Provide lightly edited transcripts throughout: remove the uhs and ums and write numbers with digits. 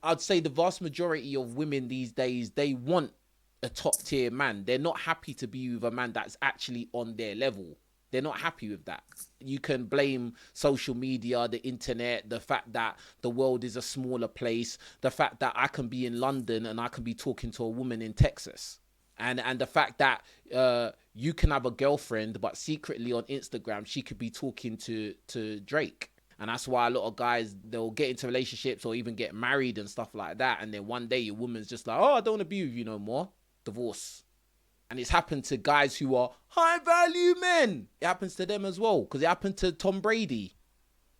I'd say the vast majority of women these days, they want a top tier man. They're not happy to be with a man that's actually on their level. They're not happy with that. You can blame social media, the internet, the fact that the world is a smaller place, the fact that I can be in London and I can be talking to a woman in Texas. And the fact that you can have a girlfriend, but secretly on Instagram, she could be talking to Drake. And that's why a lot of guys, they'll get into relationships or even get married and stuff like that. And then one day your woman's just like, oh, I don't want to be with you no more. Divorce. And it's happened to guys who are high value men. It happens to them as well, because it happened to Tom Brady.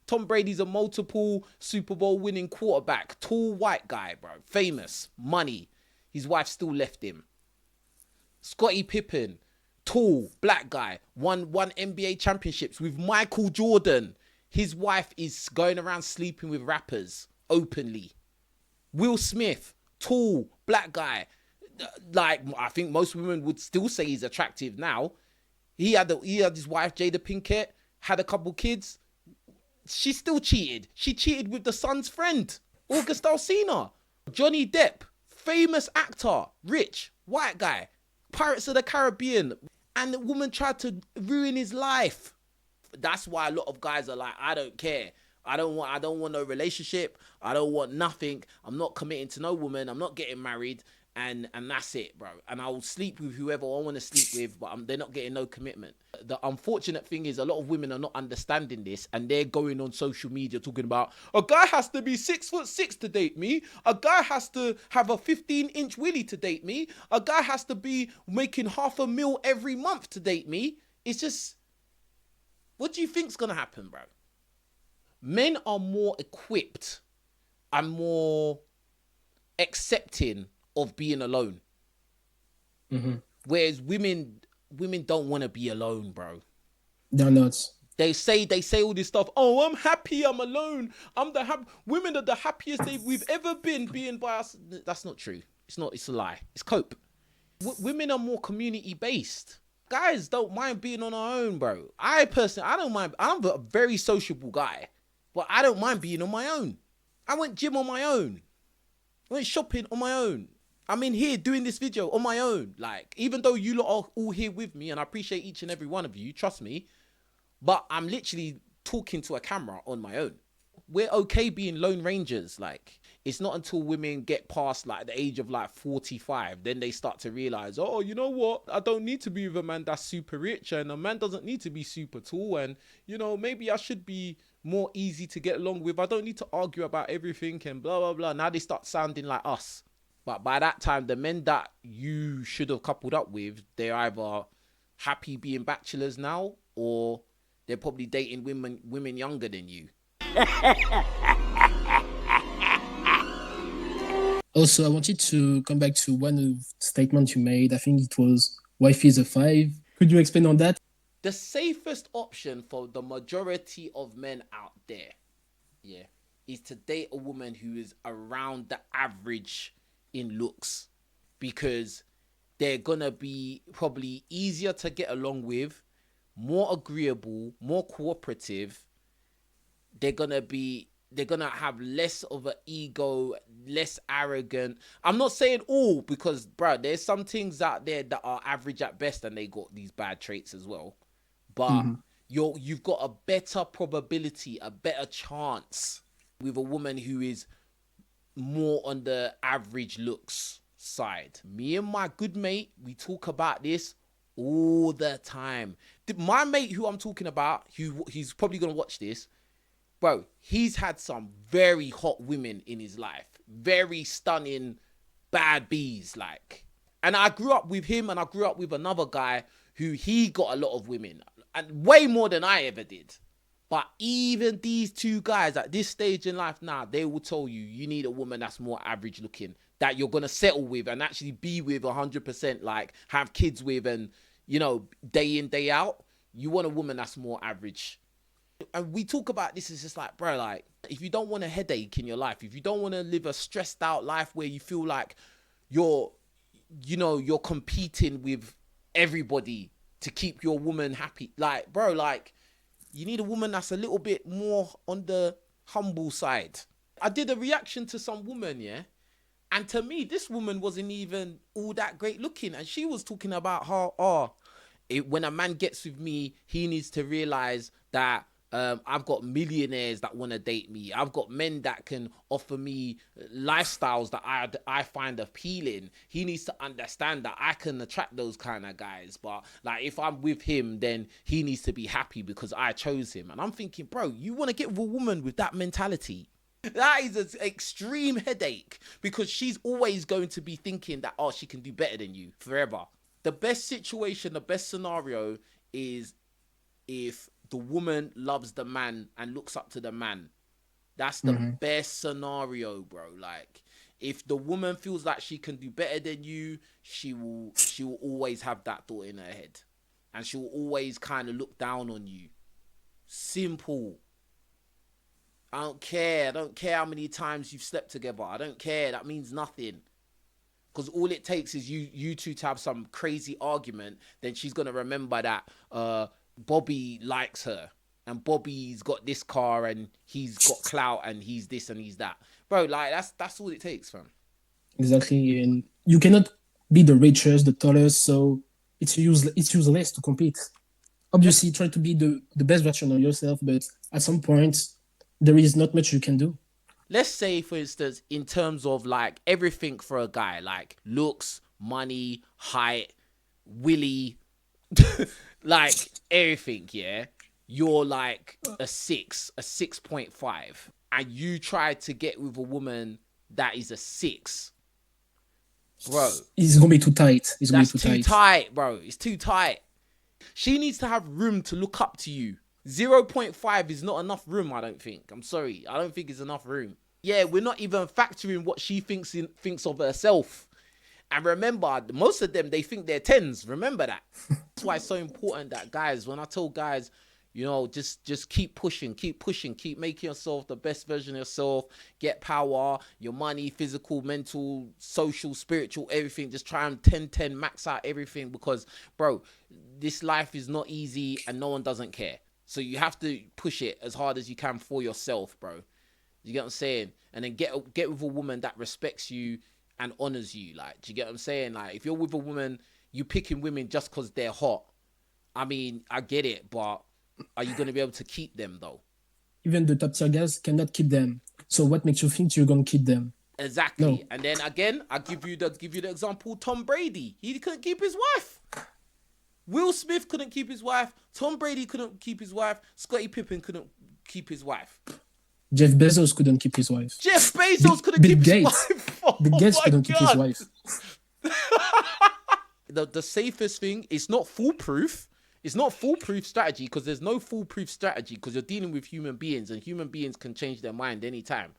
Tom Brady's a multiple Super Bowl winning quarterback. Tall white guy, bro. Famous. Money. His wife still left him. Scottie Pippen. Tall black guy. Won NBA championships with Michael Jordan. His wife is going around sleeping with rappers openly. Will Smith. Tall black guy. Like, I think most women would still say he's attractive now. He had his wife, Jada Pinkett, had a couple kids. She still cheated. She cheated with the son's friend, August Alsina. Johnny Depp, famous actor, rich, white guy, Pirates of the Caribbean. And the woman tried to ruin his life. That's why a lot of guys are like, I don't care. I don't want no relationship. I don't want nothing. I'm not committing to no woman. I'm not getting married. And that's it, bro. And I'll sleep with whoever I want to sleep with, but they're not getting no commitment. The unfortunate thing is a lot of women are not understanding this, and they're going on social media talking about, a guy has to be 6'6" to date me. A guy has to have a 15-inch willy to date me. A guy has to be making $500,000 every month to date me. It's just, what do you think's going to happen, bro? Men are more equipped and more accepting of being alone. Mm-hmm. Whereas women don't want to be alone, bro. They're not. They say all this stuff. Oh, I'm happy, I'm alone. Women are the happiest we've ever been being by us. That's not true. It's not. It's a lie. It's cope. Women are more community based. Guys don't mind being on our own, bro. I don't mind. I'm a very sociable guy, but I don't mind being on my own. I went gym on my own. I went shopping on my own. I'm in here doing this video on my own. Like, even though you lot are all here with me, and I appreciate each and every one of you, trust me, but I'm literally talking to a camera on my own. We're okay being lone rangers. Like, it's not until women get past like the age of like 45, then they start to realize, oh, you know what? I don't need to be with a man that's super rich, and a man doesn't need to be super tall, and, you know, maybe I should be more easy to get along with. I don't need to argue about everything and blah, blah, blah. Now they start sounding like us. But by that time, the men that you should have coupled up with, they're either happy being bachelors now, or they're probably dating women younger than you. Also, I wanted to come back to one statement you made. I think it was, wife is a 5. Could you expand on that? The safest option for the majority of men out there, yeah, is to date a woman who is around the average in looks, because they're gonna be probably easier to get along with, more agreeable, more cooperative. They're gonna have less of an ego, less arrogant. I'm not saying all, because bro, there's some things out there that are average at best and they got these bad traits as well. But you've got a better probability, a better chance with a woman who is more on the average looks side. Me and my good mate, we talk about this all the time. My mate who I'm talking about, he's probably gonna watch this, bro, he's had some very hot women in his life, very stunning bad bees, like. And I grew up with him, and I grew up with another guy who he got a lot of women, and way more than I ever did. But even these two guys at this stage in life now, they will tell you, you need a woman that's more average looking, that you're going to settle with and actually be with 100%, like have kids with, and, you know, day in, day out. You want a woman that's more average. And we talk about this, it's just like, bro, like, if you don't want a headache in your life, if you don't want to live a stressed out life where you feel like you're competing with everybody to keep your woman happy, like, bro, like, you need a woman that's a little bit more on the humble side. I did a reaction to some woman, yeah? And to me, this woman wasn't even all that great looking. And she was talking about how, when a man gets with me, he needs to realize that I've got millionaires that want to date me. I've got men that can offer me lifestyles that I find appealing. He needs to understand that I can attract those kind of guys. But like, if I'm with him, then he needs to be happy because I chose him. And I'm thinking, bro, you want to get with a woman with that mentality? That is an extreme headache, because she's always going to be thinking that, oh, she can do better than you forever. The best situation, the best scenario is if the woman loves the man and looks up to the man. That's the best scenario, bro. Like, if the woman feels like she can do better than you, she will always have that thought in her head, and she will always kind of look down on you. Simple. I don't care how many times you've slept together. I don't care. That means nothing. Because all it takes is you two to have some crazy argument. Then she's going to remember that Bobby likes her. And Bobby's got this car and he's got clout and he's this and he's that. Bro, like, that's all it takes, fam. Exactly. And you cannot be the richest, the tallest. So it's useless to compete. Obviously, try to be the best version of yourself. But at some point, there is not much you can do. Let's say, for instance, in terms of like everything for a guy, like looks, money, height, willy, like everything, yeah? You're like a 6.5, and you try to get with a woman that is a 6. Bro. It's going to be too tight. That's too tight, bro. It's too tight. She needs to have room to look up to you. 0.5 is not enough room, I don't think. I'm sorry. I don't think it's enough room. Yeah, we're not even factoring what she thinks of herself. And remember, most of them, they think they're 10s. Remember that. That's why it's so important that, guys, when I tell guys, you know, just keep pushing, keep making yourself the best version of yourself, get power, your money, physical, mental, social, spiritual, everything. Just try and 10-10, max out everything, because, bro, this life is not easy and no one doesn't care. So you have to push it as hard as you can for yourself, bro. You get what I'm saying? And then get with a woman that respects you and honors you. Like, do you get what I'm saying? Like, if you're with a woman, you picking women just because they're hot. I mean, I get it, but are you going to be able to keep them, though? Even the top tier guys cannot keep them. So what makes you think you're going to keep them? Exactly. No. And then again, I give you the example, Tom Brady. He couldn't keep his wife. Will Smith couldn't keep his wife. Tom Brady couldn't keep his wife. Scottie Pippen couldn't keep his wife. Jeff Bezos couldn't keep his wife. Jeff Bezos couldn't keep his wife. Bill Gates couldn't keep his wife. The safest thing is not foolproof. It's not foolproof strategy, because there's no foolproof strategy, because you're dealing with human beings, and human beings can change their mind anytime.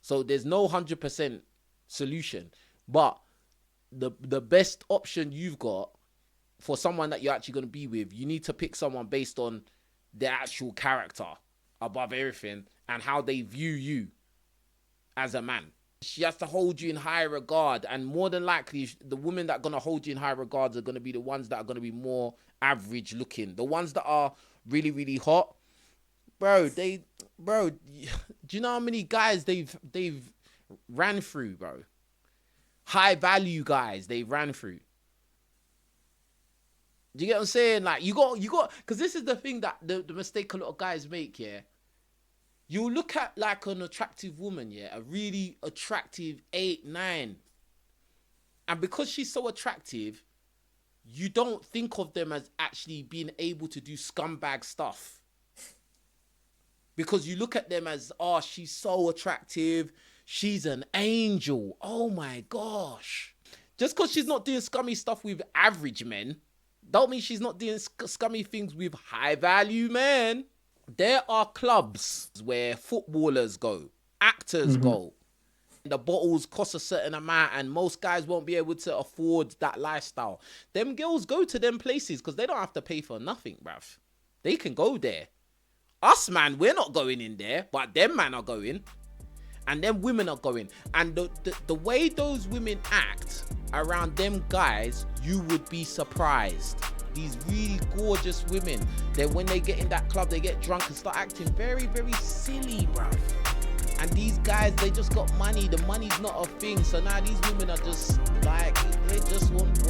So there's no 100% solution. But the best option you've got for someone that you're actually going to be with, you need to pick someone based on their actual character above everything and how they view you as a man. She has to hold you in high regard, and more than likely, the women that are going to hold you in high regards are going to be the ones that are going to be more average looking. The ones that are really, really hot, bro, do you know how many guys they've ran through, bro? High value guys they've ran through. Do you get what I'm saying? Like, you got, because this is the thing that the mistake a lot of guys make, yeah? You look at like an attractive woman, yeah? A really attractive 8, 9. And because she's so attractive, you don't think of them as actually being able to do scumbag stuff. Because you look at them as, oh, she's so attractive. She's an angel. Oh my gosh. Just because she's not doing scummy stuff with average men, don't mean she's not doing scummy things with high value men. There are clubs where footballers go, actors go. The bottles cost a certain amount and most guys won't be able to afford that lifestyle. Them girls go to them places because they don't have to pay for nothing, bruv. They can go there. Us, man, we're not going in there, but them man are going. And them women are going. And the way those women act around them guys, you would be surprised. These really gorgeous women, then when they get in that club, they get drunk and start acting very, very silly, bruv. And these guys, they just got money. The money's not a thing. So now these women are just like, they just want